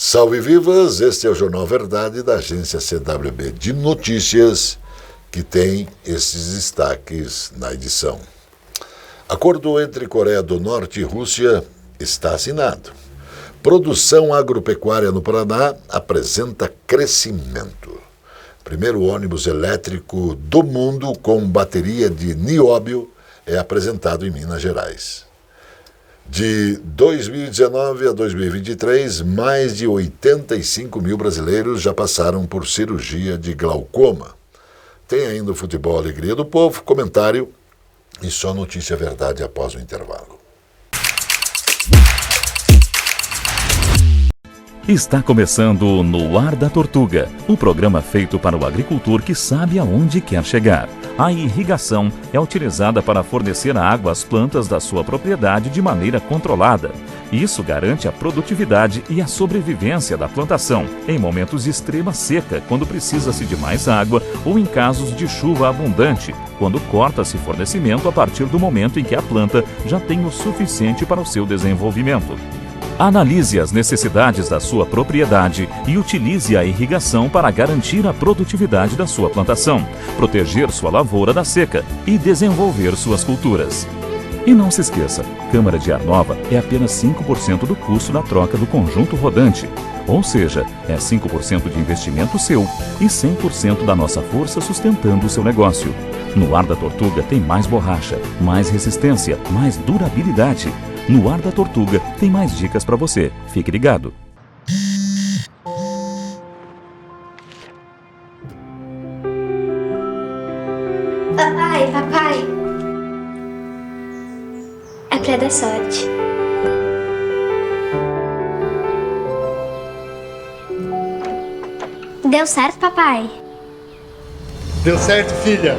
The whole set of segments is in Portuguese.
Salve vivas, este é o Jornal Verdade da agência CWB de Notícias, que tem esses destaques na edição. Acordo entre Coreia do Norte e Rússia está assinado. Produção agropecuária no Paraná apresenta crescimento. Primeiro ônibus elétrico do mundo com bateria de nióbio é apresentado em Minas Gerais. De 2019 a 2023, mais de 85 mil brasileiros já passaram por cirurgia de glaucoma. Tem ainda o futebol Alegria do Povo, comentário e só notícia verdade após o intervalo. Está começando No Ar da Tortuga, o programa feito para o agricultor que sabe aonde quer chegar. A irrigação é utilizada para fornecer água às plantas da sua propriedade de maneira controlada. Isso garante a produtividade e a sobrevivência da plantação em momentos de extrema seca, quando precisa-se de mais água, ou em casos de chuva abundante, quando corta-se fornecimento a partir do momento em que a planta já tem o suficiente para o seu desenvolvimento. Analise as necessidades da sua propriedade e utilize a irrigação para garantir a produtividade da sua plantação, proteger sua lavoura da seca e desenvolver suas culturas. E não se esqueça, câmara de ar nova é apenas 5% do custo da troca do conjunto rodante. Ou seja, é 5% de investimento seu e 100% da nossa força sustentando o seu negócio. No Ar da Tortuga tem mais borracha, mais resistência, mais durabilidade. No Ar da Tortuga tem mais dicas para você. Fique ligado. Papai. É pra dar sorte. Deu certo, papai? Deu certo, filha.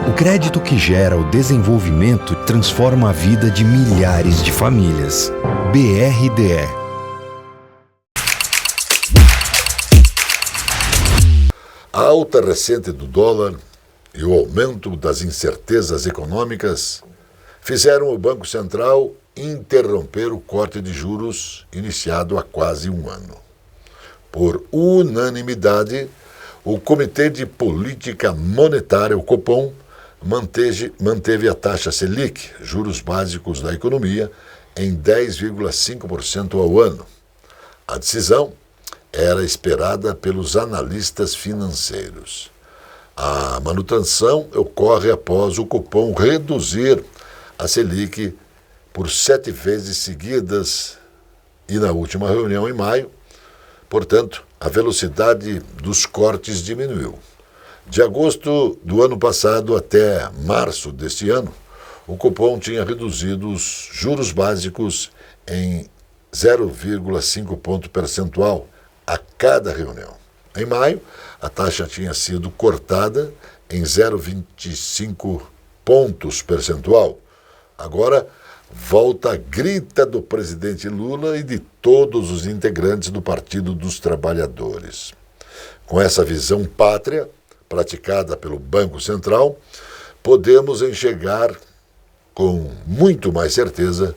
O crédito que gera o desenvolvimento transforma a vida de milhares de famílias. BRDE. A alta recente do dólar e o aumento das incertezas econômicas fizeram o Banco Central interromper o corte de juros iniciado há quase um ano. Por unanimidade, o Comitê de Política Monetária, o Copom, manteve a taxa Selic, juros básicos da economia, em 10,5% ao ano. A decisão era esperada pelos analistas financeiros. A manutenção ocorre após o Copom reduzir a Selic por 7 vezes seguidas e na última reunião em maio. Portanto, a velocidade dos cortes diminuiu. De agosto do ano passado até março deste ano, o Copom tinha reduzido os juros básicos em 0,5 ponto percentual a cada reunião. Em maio, a taxa tinha sido cortada em 0,25 pontos percentual. Agora, volta a grita do presidente Lula e de todos os integrantes do Partido dos Trabalhadores. Com essa visão pátria, praticada pelo Banco Central, podemos enxergar com muito mais certeza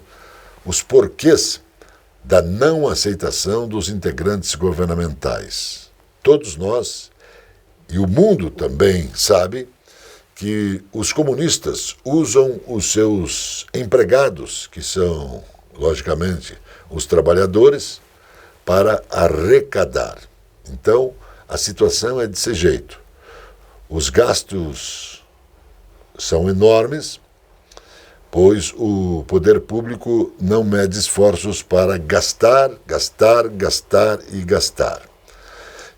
os porquês da não aceitação dos integrantes governamentais. Todos nós, e o mundo também sabe, que os comunistas usam os seus empregados, que são, logicamente, os trabalhadores, para arrecadar. Então, a situação é desse jeito. Os gastos são enormes, pois o poder público não mede esforços para gastar.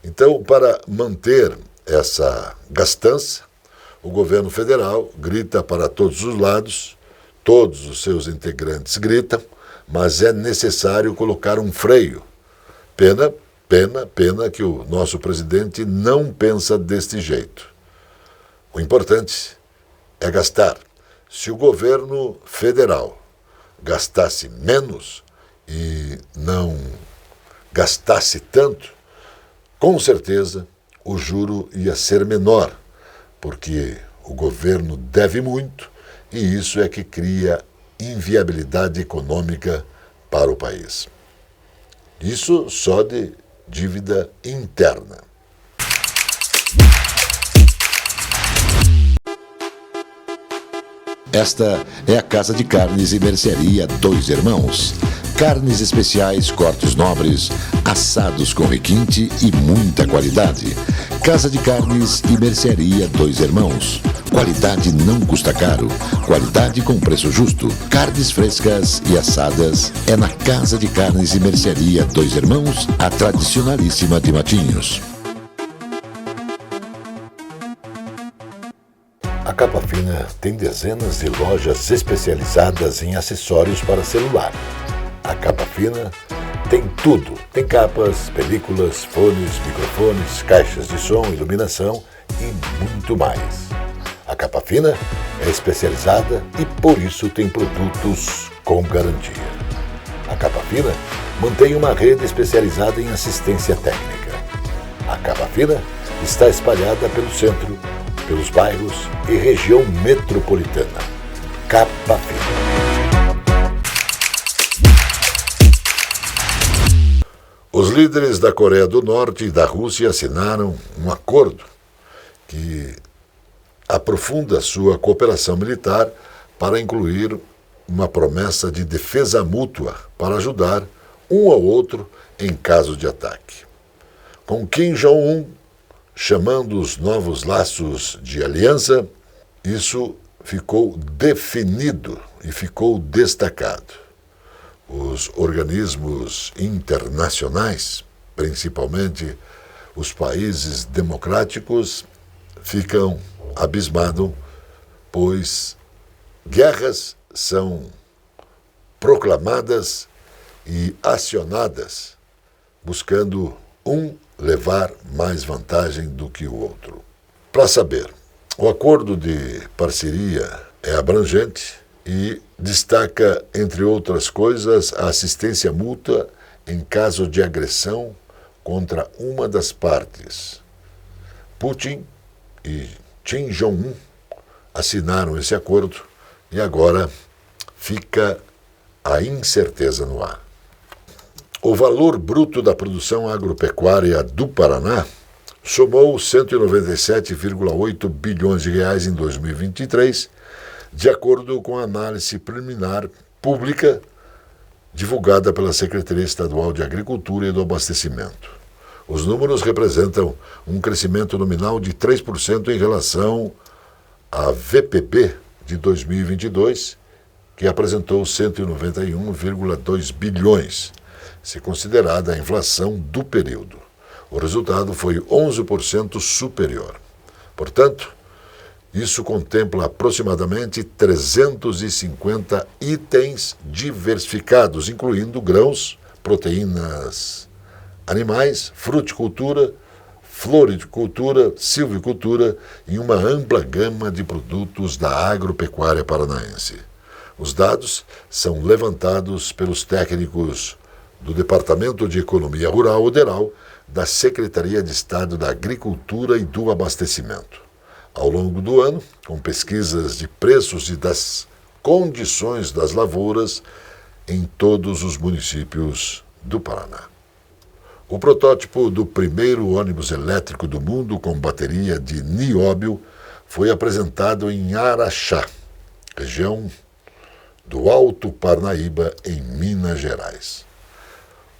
Então, para manter essa gastança, o governo federal grita para todos os lados, todos os seus integrantes gritam, mas é necessário colocar um freio. Pena que o nosso presidente não pensa deste jeito. O importante é gastar. Se o governo federal gastasse menos e não gastasse tanto, com certeza o juro ia ser menor, porque o governo deve muito e isso é que cria inviabilidade econômica para o país. Isso só de dívida interna. Esta é a Casa de Carnes e Mercearia Dois Irmãos. Carnes especiais, cortes nobres, assados com requinte e muita qualidade. Casa de Carnes e Mercearia Dois Irmãos. Qualidade não custa caro. Qualidade com preço justo. Carnes frescas e assadas é na Casa de Carnes e Mercearia Dois Irmãos, a tradicionalíssima de Matinhos. A Capa Fina tem dezenas de lojas especializadas em acessórios para celular. A Capa Fina tem tudo. Tem capas, películas, fones, microfones, caixas de som, iluminação e muito mais. A Capa Fina é especializada e por isso tem produtos com garantia. A Capa Fina mantém uma rede especializada em assistência técnica. A Capa Fina está espalhada pelo centro, pelos bairros e região metropolitana. Capa Fina. Os líderes da Coreia do Norte e da Rússia assinaram um acordo que aprofunda sua cooperação militar para incluir uma promessa de defesa mútua para ajudar um ao outro em caso de ataque. Com Kim Jong-un chamando os novos laços de aliança, isso ficou definido e ficou destacado. Os organismos internacionais, principalmente os países democráticos, ficam abismados, pois guerras são proclamadas e acionadas, buscando um levar mais vantagem do que o outro. Para saber, o acordo de parceria é abrangente e destaca, entre outras coisas, a assistência mútua em caso de agressão contra uma das partes. Putin e Kim Jong-un assinaram esse acordo e agora fica a incerteza no ar. O valor bruto da produção agropecuária do Paraná somou 197,8 bilhões de reais em 2023, de acordo com a análise preliminar pública divulgada pela Secretaria Estadual de Agricultura e do Abastecimento. Os números representam um crescimento nominal de 3% em relação à VPP de 2022, que apresentou 191,2 bilhões, se considerada a inflação do período. O resultado foi 11% superior. Portanto, isso contempla aproximadamente 350 itens diversificados, incluindo grãos, proteínas animais, fruticultura, floricultura, silvicultura e uma ampla gama de produtos da agropecuária paranaense. Os dados são levantados pelos técnicos do Departamento de Economia Rural, o DERAL, da Secretaria de Estado da Agricultura e do Abastecimento. Ao longo do ano, com pesquisas de preços e das condições das lavouras em todos os municípios do Paraná. O protótipo do primeiro ônibus elétrico do mundo com bateria de nióbio foi apresentado em Araxá, região do Alto Parnaíba, em Minas Gerais.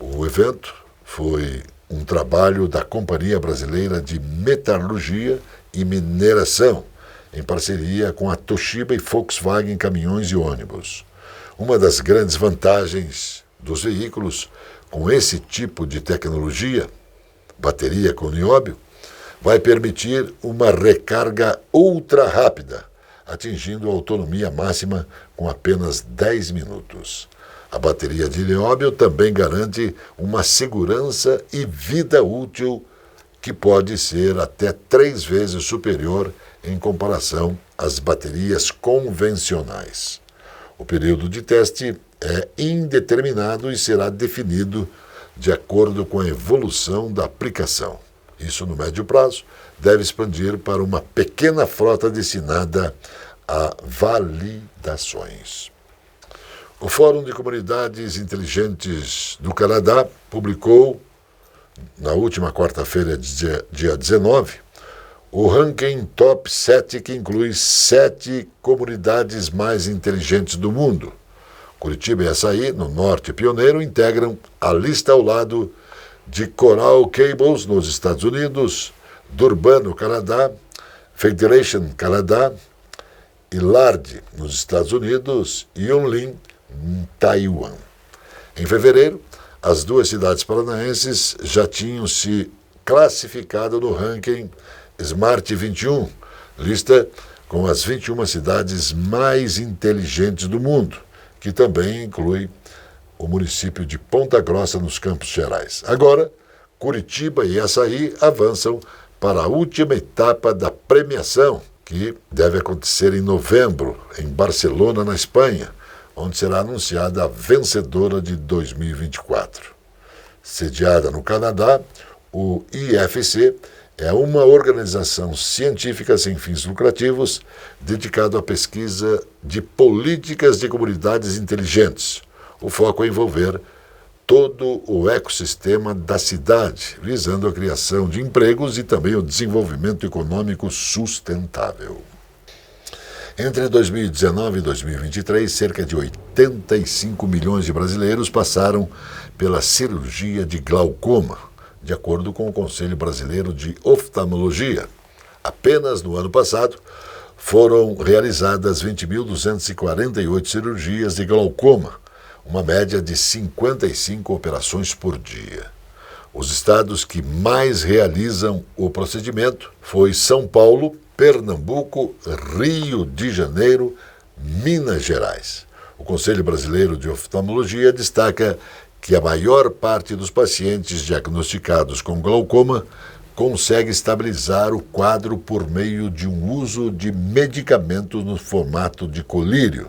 O evento foi um trabalho da Companhia Brasileira de Metalurgia e Mineração, em parceria com a Toshiba e Volkswagen Caminhões e Ônibus. Uma das grandes vantagens dos veículos com esse tipo de tecnologia, bateria com nióbio, vai permitir uma recarga ultra rápida, atingindo a autonomia máxima com apenas 10 minutos. A bateria de nióbio também garante uma segurança e vida útil que pode ser até 3 vezes superior em comparação às baterias convencionais. O período de teste é indeterminado e será definido de acordo com a evolução da aplicação. Isso, no médio prazo, deve expandir para uma pequena frota destinada a validações. O Fórum de Comunidades Inteligentes do Canadá publicou, na última quarta-feira, dia 19, o ranking Top 7, que inclui 7 comunidades mais inteligentes do mundo. Curitiba e Açaí, no Norte Pioneiro, integram a lista ao lado de Coral Gables, nos Estados Unidos, Durban, no Canadá, Federation, Canadá, Ilard, nos Estados Unidos, e Yunlin, em Taiwan. Em fevereiro, as duas cidades paranaenses já tinham se classificado no ranking Smart 21, lista com as 21 cidades mais inteligentes do mundo, que também inclui o município de Ponta Grossa, nos Campos Gerais. Agora, Curitiba e Açaí avançam para a última etapa da premiação, que deve acontecer em novembro, em Barcelona, na Espanha, onde será anunciada a vencedora de 2024. Sediada no Canadá, o IFC é uma organização científica sem fins lucrativos dedicada à pesquisa de políticas de comunidades inteligentes. O foco é envolver todo o ecossistema da cidade, visando a criação de empregos e também o desenvolvimento econômico sustentável. Entre 2019 e 2023, cerca de 85 milhões de brasileiros passaram pela cirurgia de glaucoma, de acordo com o Conselho Brasileiro de Oftalmologia. Apenas no ano passado, foram realizadas 20.248 cirurgias de glaucoma, uma média de 55 operações por dia. Os estados que mais realizam o procedimento foi São Paulo, Pernambuco, Rio de Janeiro, Minas Gerais. O Conselho Brasileiro de Oftalmologia destaca que a maior parte dos pacientes diagnosticados com glaucoma consegue estabilizar o quadro por meio de um uso de medicamentos no formato de colírio.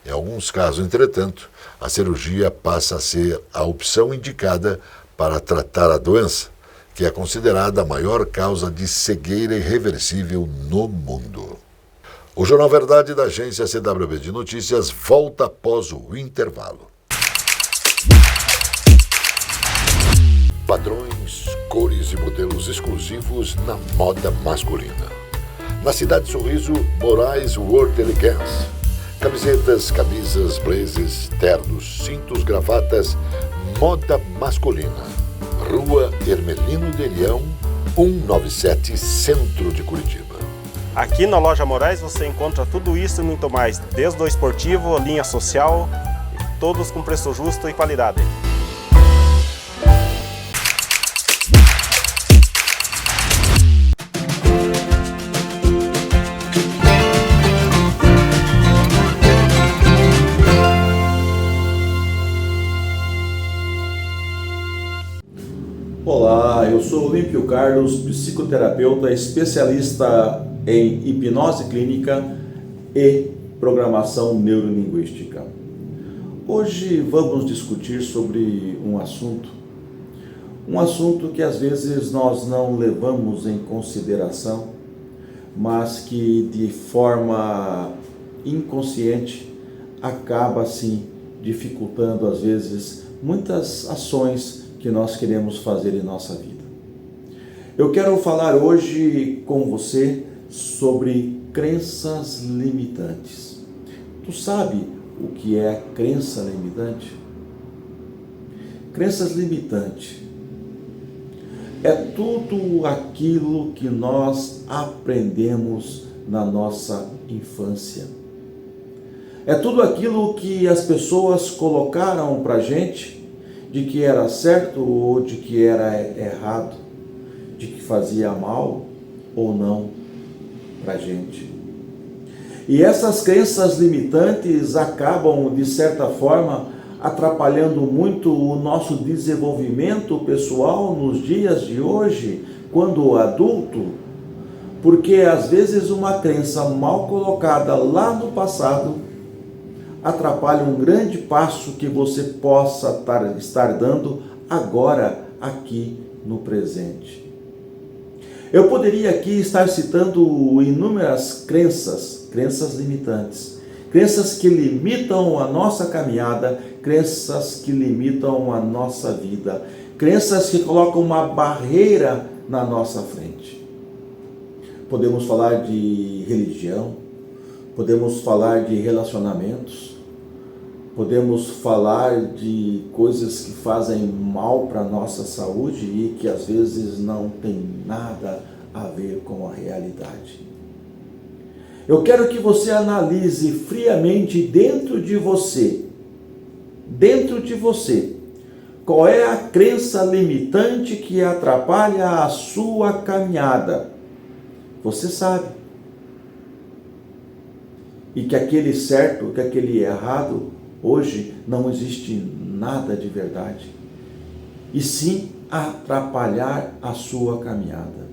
Em alguns casos, entretanto, a cirurgia passa a ser a opção indicada para tratar a doença, que é considerada a maior causa de cegueira irreversível no mundo. O Jornal Verdade da agência CWB de Notícias volta após o intervalo. Padrões, cores e modelos exclusivos na moda masculina. Na Cidade Sorriso, Moraes World Elegance. Camisetas, camisas, blazers, ternos, cintos, gravatas, moda masculina. Rua Hermelino de Leão, 197, Centro de Curitiba. Aqui na Loja Moraes você encontra tudo isso e muito mais, desde o esportivo, linha social, todos com preço justo e qualidade. Olá, eu sou Olímpio Carlos, psicoterapeuta especialista em hipnose clínica e programação neurolinguística. Hoje vamos discutir sobre um assunto que às vezes nós não levamos em consideração, mas que de forma inconsciente acaba assim dificultando às vezes muitas ações que nós queremos fazer em nossa vida. Eu quero falar hoje com você sobre crenças limitantes. Tu sabe o que é crença limitante? Crenças limitantes é tudo aquilo que nós aprendemos na nossa infância. É tudo aquilo que as pessoas colocaram pra gente de que era certo ou de que era errado, de que fazia mal ou não para a gente. E essas crenças limitantes acabam, de certa forma, atrapalhando muito o nosso desenvolvimento pessoal nos dias de hoje, quando adulto, porque às vezes uma crença mal colocada lá no passado atrapalha um grande passo que você possa estar dando agora, aqui no presente. Eu poderia aqui estar citando inúmeras crenças limitantes, crenças que limitam a nossa caminhada, crenças que limitam a nossa vida, crenças que colocam uma barreira na nossa frente. Podemos falar de religião, podemos falar de relacionamentos, podemos falar de coisas que fazem mal para a nossa saúde e que às vezes não tem nada a ver com a realidade. Eu quero que você analise friamente dentro de você, qual é a crença limitante que atrapalha a sua caminhada. Você sabe. E que aquele certo, que aquele errado, hoje não existe nada de verdade. E sim atrapalhar a sua caminhada.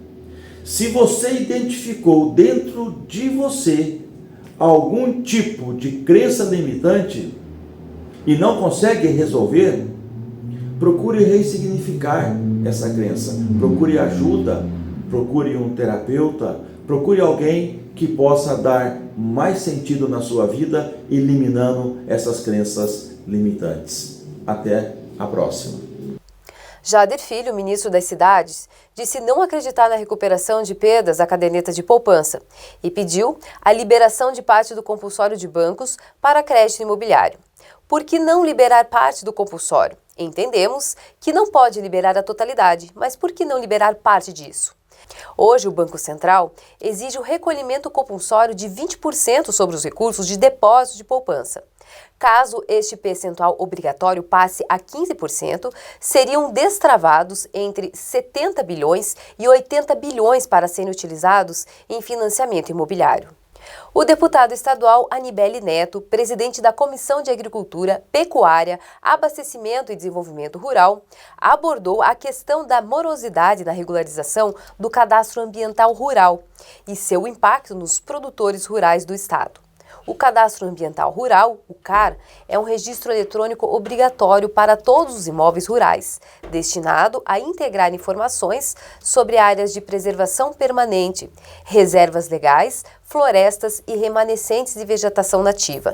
Se você identificou dentro de você algum tipo de crença limitante e não consegue resolver, procure ressignificar essa crença. Procure ajuda, procure um terapeuta, procure alguém que possa dar mais sentido na sua vida, eliminando essas crenças limitantes. Até a próxima. Jader Filho, ministro das Cidades, disse não acreditar na recuperação de perdas da caderneta de poupança e pediu a liberação de parte do compulsório de bancos para crédito imobiliário. Por que não liberar parte do compulsório? Entendemos que não pode liberar a totalidade, mas por que não liberar parte disso? Hoje, o Banco Central exige o recolhimento compulsório de 20% sobre os recursos de depósito de poupança. Caso este percentual obrigatório passe a 15%, seriam destravados entre 70 bilhões e 80 bilhões para serem utilizados em financiamento imobiliário. O deputado estadual Anibele Neto, presidente da Comissão de Agricultura, Pecuária, Abastecimento e Desenvolvimento Rural, abordou a questão da morosidade na regularização do Cadastro Ambiental Rural e seu impacto nos produtores rurais do estado. O Cadastro Ambiental Rural, o CAR, é um registro eletrônico obrigatório para todos os imóveis rurais, destinado a integrar informações sobre áreas de preservação permanente, reservas legais, florestas e remanescentes de vegetação nativa,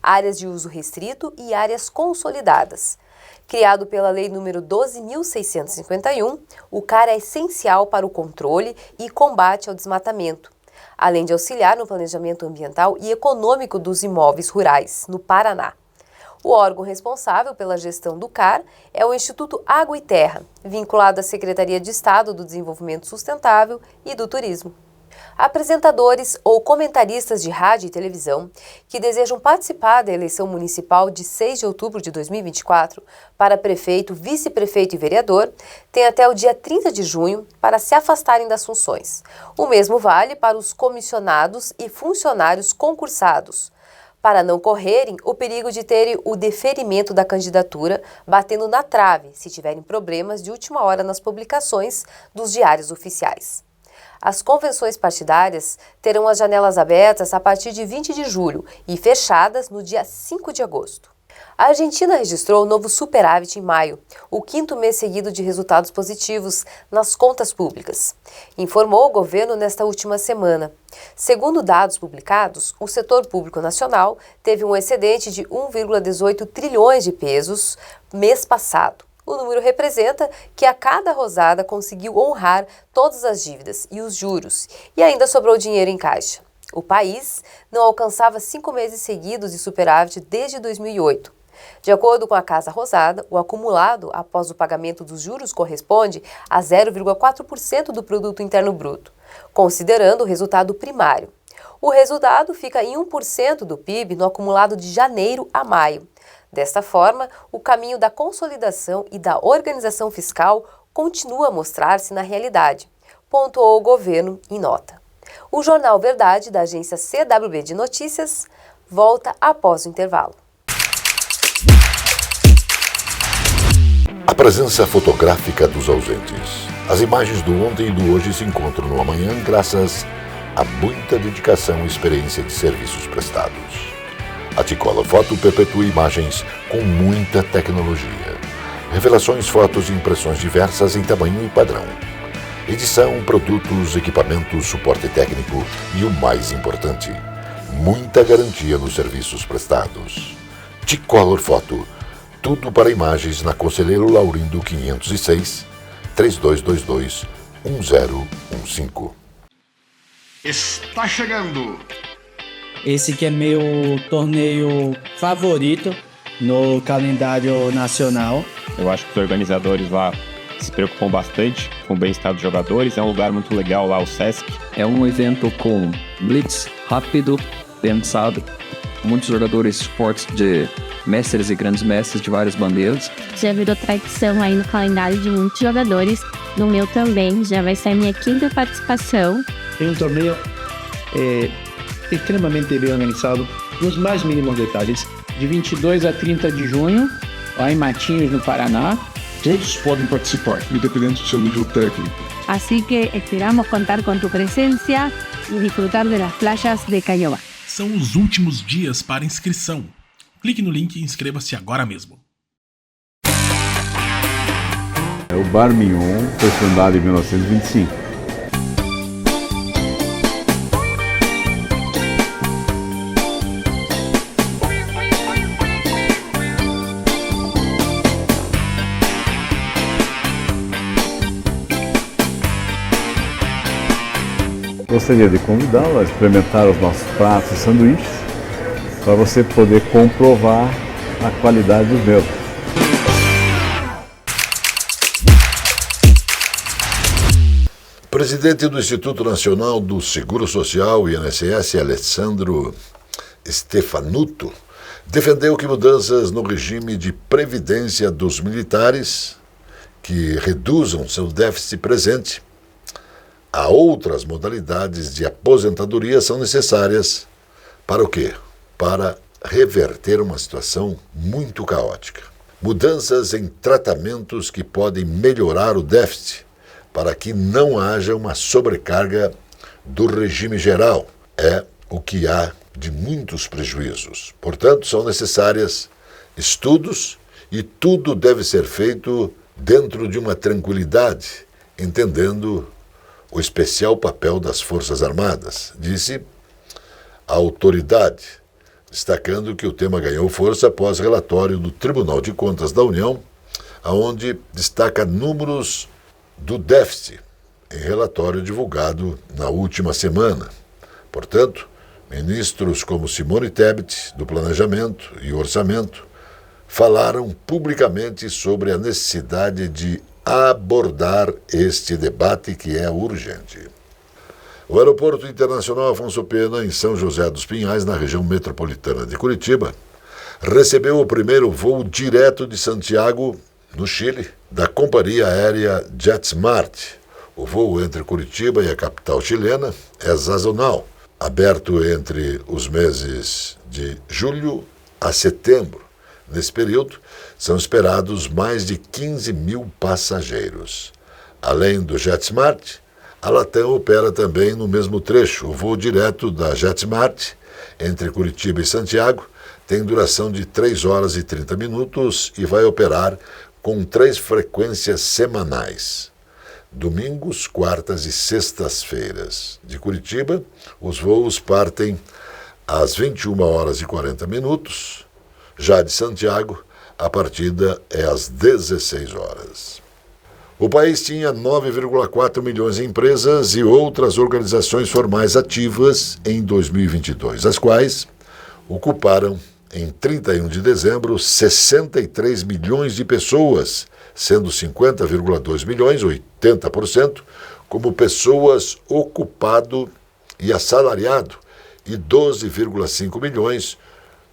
áreas de uso restrito e áreas consolidadas. Criado pela Lei nº 12.651, o CAR é essencial para o controle e combate ao desmatamento, além de auxiliar no planejamento ambiental e econômico dos imóveis rurais, no Paraná. O órgão responsável pela gestão do CAR é o Instituto Água e Terra, vinculado à Secretaria de Estado do Desenvolvimento Sustentável e do Turismo. Apresentadores ou comentaristas de rádio e televisão que desejam participar da eleição municipal de 6 de outubro de 2024 para prefeito, vice-prefeito e vereador têm até o dia 30 de junho para se afastarem das funções. O mesmo vale para os comissionados e funcionários concursados, para não correrem o perigo de terem o deferimento da candidatura batendo na trave se tiverem problemas de última hora nas publicações dos diários oficiais. As convenções partidárias terão as janelas abertas a partir de 20 de julho e fechadas no dia 5 de agosto. A Argentina registrou um novo superávit em maio, o 5º mês seguido de resultados positivos nas contas públicas, informou o governo nesta última semana. Segundo dados publicados, o setor público nacional teve um excedente de 1,18 trilhões de pesos mês passado. O número representa que a cada rosada conseguiu honrar todas as dívidas e os juros, e ainda sobrou dinheiro em caixa. O país não alcançava 5 meses seguidos de superávit desde 2008. De acordo com a Casa Rosada, o acumulado após o pagamento dos juros corresponde a 0,4% do produto interno bruto, considerando o resultado primário. O resultado fica em 1% do PIB no acumulado de janeiro a maio. Desta forma, o caminho da consolidação e da organização fiscal continua a mostrar-se na realidade, pontuou o governo em nota. O Jornal Verdade, da agência CWB de Notícias, volta após o intervalo. A presença fotográfica dos ausentes. As imagens do ontem e do hoje se encontram no amanhã graças a muita dedicação e experiência de serviços prestados. A T-Color Foto perpetua imagens com muita tecnologia. Revelações, fotos e impressões diversas em tamanho e padrão. Edição, produtos, equipamentos, suporte técnico e o mais importante, muita garantia nos serviços prestados. T-Color Foto. Instituto para Imagens, na Conselheiro Laurindo 506, 3222-1015. Está chegando! Esse que é meu torneio favorito no calendário nacional. Eu acho que os organizadores lá se preocupam bastante com o bem-estar dos jogadores. É um lugar muito legal lá, o Sesc. É um evento com blitz rápido, pensado. Muitos jogadores fortes de mestres e grandes mestres de várias bandeiras. Já virou tradição aí no calendário de muitos jogadores. No meu também, já vai ser a minha 5ª participação. Tem um torneio extremamente bem organizado, nos mais mínimos detalhes. De 22 a 30 de junho, lá em Matinhos, no Paraná. Todos podem participar, independente do seu nível técnico. Así que esperamos contar con tu presencia y disfrutar de las playas de Cañoba. São os últimos dias para inscrição. Clique no link e inscreva-se agora mesmo. O Bar Mignon foi fundado em 1925. Gostaria de convidá-lo a experimentar os nossos pratos e sanduíches para você poder comprovar a qualidade dos mesmos. Presidente do Instituto Nacional do Seguro Social, INSS, Alessandro Stefanuto, defendeu que mudanças no regime de previdência dos militares que reduzam seu déficit presente a outras modalidades de aposentadoria são necessárias para o quê? Para reverter uma situação muito caótica. Mudanças em tratamentos que podem melhorar o déficit para que não haja uma sobrecarga do regime geral. É o que há de muitos prejuízos. Portanto, são necessários estudos e tudo deve ser feito dentro de uma tranquilidade, entendendo o especial papel das Forças Armadas, disse a autoridade, destacando que o tema ganhou força após relatório do Tribunal de Contas da União, onde destaca números do déficit em relatório divulgado na última semana. Portanto, ministros como Simone Tebet, do Planejamento e Orçamento, falaram publicamente sobre a necessidade de abordar este debate que é urgente. O Aeroporto Internacional Afonso Pena, em São José dos Pinhais, na região metropolitana de Curitiba, recebeu o primeiro voo direto de Santiago, no Chile, da companhia aérea JetSmart. O voo entre Curitiba e a capital chilena é sazonal, aberto entre os meses de julho a setembro. Nesse período, são esperados mais de 15 mil passageiros. Além do JetSmart, a Latam opera também no mesmo trecho. O voo direto da JetSmart entre Curitiba e Santiago tem duração de 3 horas e 30 minutos e vai operar com 3 frequências semanais. Domingos, quartas e sextas-feiras. De Curitiba, os voos partem às 21 horas e 40 minutos. Já de Santiago, a partida é às 16 horas. O país tinha 9,4 milhões de empresas e outras organizações formais ativas em 2022, as quais ocuparam, em 31 de dezembro, 63 milhões de pessoas, sendo 50,2 milhões, 80%, como pessoas ocupado e assalariado, e 12,5 milhões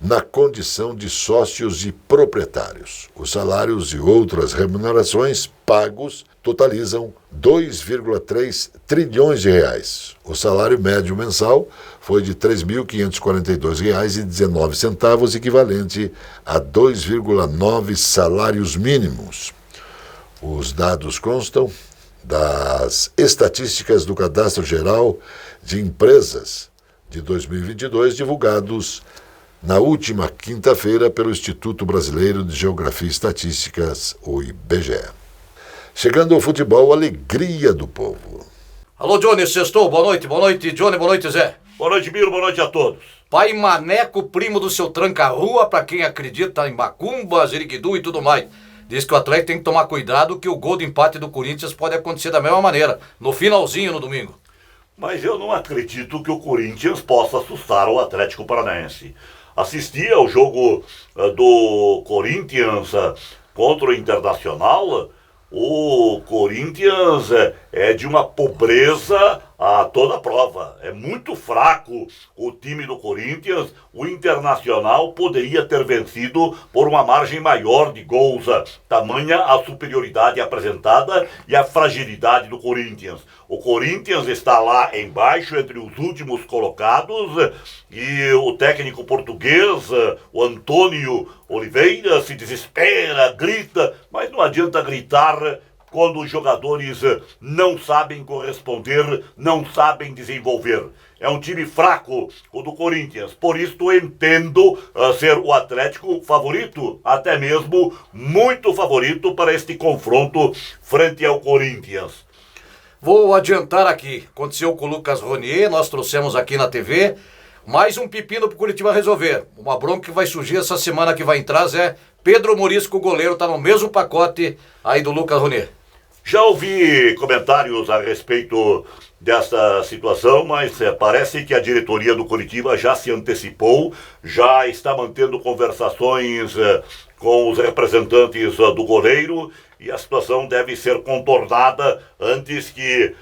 na condição de sócios e proprietários. Os salários e outras remunerações pagos totalizam 2,3 trilhões de reais. O salário médio mensal foi de R$ 3.542,19, equivalente a 2,9 salários mínimos. Os dados constam das estatísticas do Cadastro Geral de Empresas de 2022, divulgados na última quinta-feira pelo Instituto Brasileiro de Geografia e Estatísticas, o IBGE. Chegando ao futebol, alegria do povo. Alô, Johnny, sextou, boa noite, Johnny, boa noite, Zé. Boa noite, Miro, boa noite a todos. Pai Maneco, primo do seu tranca-rua, pra quem acredita em macumba, ziriquidu e tudo mais. Diz que o Atlético tem que tomar cuidado que o gol de empate do Corinthians pode acontecer da mesma maneira, no finalzinho no domingo. Mas eu não acredito que o Corinthians possa assustar o Atlético Paranaense. Assisti ao jogo do Corinthians contra o Internacional. O Corinthians é de uma pobreza a toda prova. É muito fraco o time do Corinthians. O Internacional poderia ter vencido por uma margem maior de gols. Tamanha a superioridade apresentada e a fragilidade do Corinthians. O Corinthians está lá embaixo, entre os últimos colocados, e o técnico português, o Antônio Oliveira, se desespera, grita, mas não adianta gritar quando os jogadores não sabem corresponder, não sabem desenvolver. É um time fraco, o do Corinthians. Por isso eu entendo ser o Atlético favorito, até mesmo muito favorito para este confronto frente ao Corinthians. Vou adiantar aqui. Aconteceu com o Lucas Ronier, nós trouxemos aqui na TV. Mais um pepino pro Curitiba resolver. Uma bronca que vai surgir essa semana que vai entrar, Zé. Pedro Morisco, o goleiro, tá no mesmo pacote aí do Lucas Ronier. Já ouvi comentários a respeito dessa situação, mas parece que a diretoria do Curitiba já se antecipou, já está mantendo conversações com os representantes do goleiro e a situação deve ser contornada antes que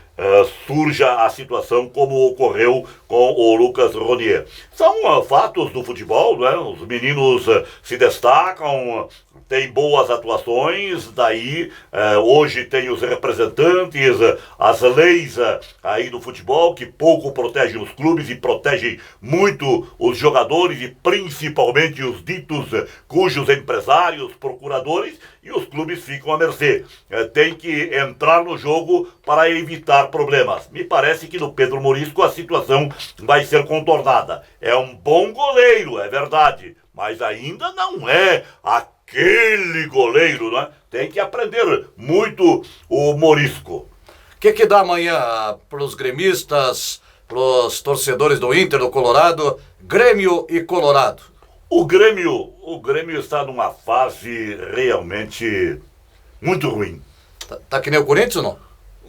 surja a situação como ocorreu com o Lucas Ronier. São fatos do futebol, né? Os meninos se destacam, tem boas atuações, daí hoje tem os representantes, as leis aí do futebol que pouco protegem os clubes e protegem muito os jogadores e principalmente os ditos cujos empresários, procuradores, e os clubes ficam à mercê. Tem que entrar no jogo para evitar problemas. Me parece que no Pedro Morisco a situação vai ser contornada. É um bom goleiro, é verdade, mas ainda não é aquele goleiro, né? Tem que aprender muito o Morisco. O que dá amanhã pros gremistas, pros torcedores do Inter, do Colorado, Grêmio e Colorado? O Grêmio está numa fase realmente muito ruim. Tá que nem o Corinthians ou não?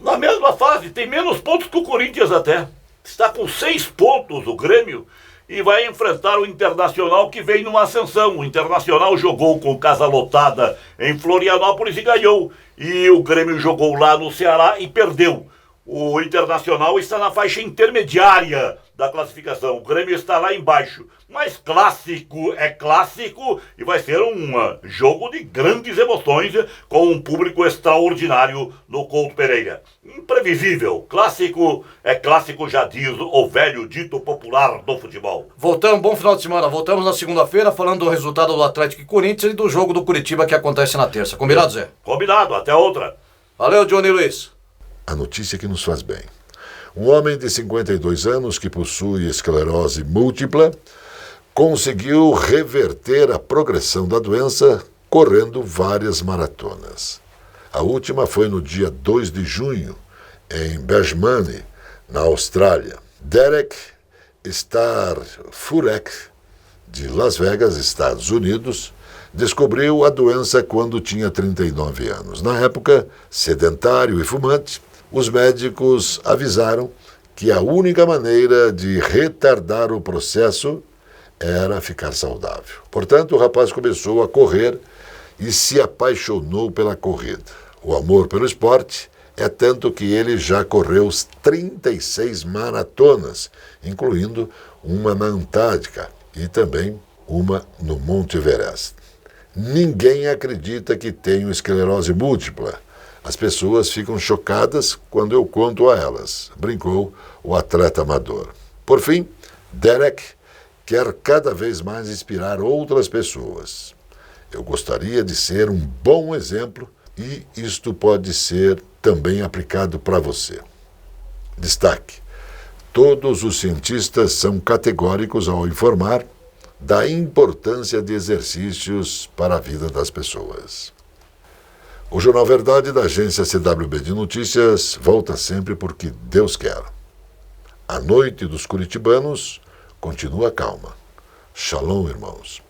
Na mesma fase, tem menos pontos que o Corinthians até. Está com 6 pontos o Grêmio e vai enfrentar o Internacional que vem numa ascensão. O Internacional jogou com casa lotada em Florianópolis e ganhou. E o Grêmio jogou lá no Ceará e perdeu. O Internacional está na faixa intermediária da classificação. O Grêmio está lá embaixo. Mas clássico é clássico e vai ser um jogo de grandes emoções com um público extraordinário no Couto Pereira. Imprevisível. Clássico é clássico, já diz o velho dito popular do futebol. Voltamos, bom final de semana. Voltamos na segunda-feira falando do resultado do Atlético e Corinthians e do jogo do Curitiba que acontece na terça. Combinado, Zé? Combinado. Até outra. Valeu, Johnny Luiz. A notícia que nos faz bem. Um homem de 52 anos que possui esclerose múltipla conseguiu reverter a progressão da doença correndo várias maratonas. A última foi no dia 2 de junho, em Brisbane, na Austrália. Derek Starfurek, de Las Vegas, Estados Unidos, descobriu a doença quando tinha 39 anos. Na época, sedentário e fumante, os médicos avisaram que a única maneira de retardar o processo era ficar saudável. Portanto, o rapaz começou a correr e se apaixonou pela corrida. O amor pelo esporte é tanto que ele já correu 36 maratonas, incluindo uma na Antártica e também uma no Monte Everest. Ninguém acredita que tenho esclerose múltipla. As pessoas ficam chocadas quando eu conto a elas, brincou o atleta amador. Por fim, Derek quer cada vez mais inspirar outras pessoas. Eu gostaria de ser um bom exemplo e isto pode ser também aplicado para você. Destaque: todos os cientistas são categóricos ao informar da importância de exercícios para a vida das pessoas. O Jornal Verdade da agência CWB de Notícias volta sempre porque Deus quer. A noite dos curitibanos continua calma. Shalom, irmãos.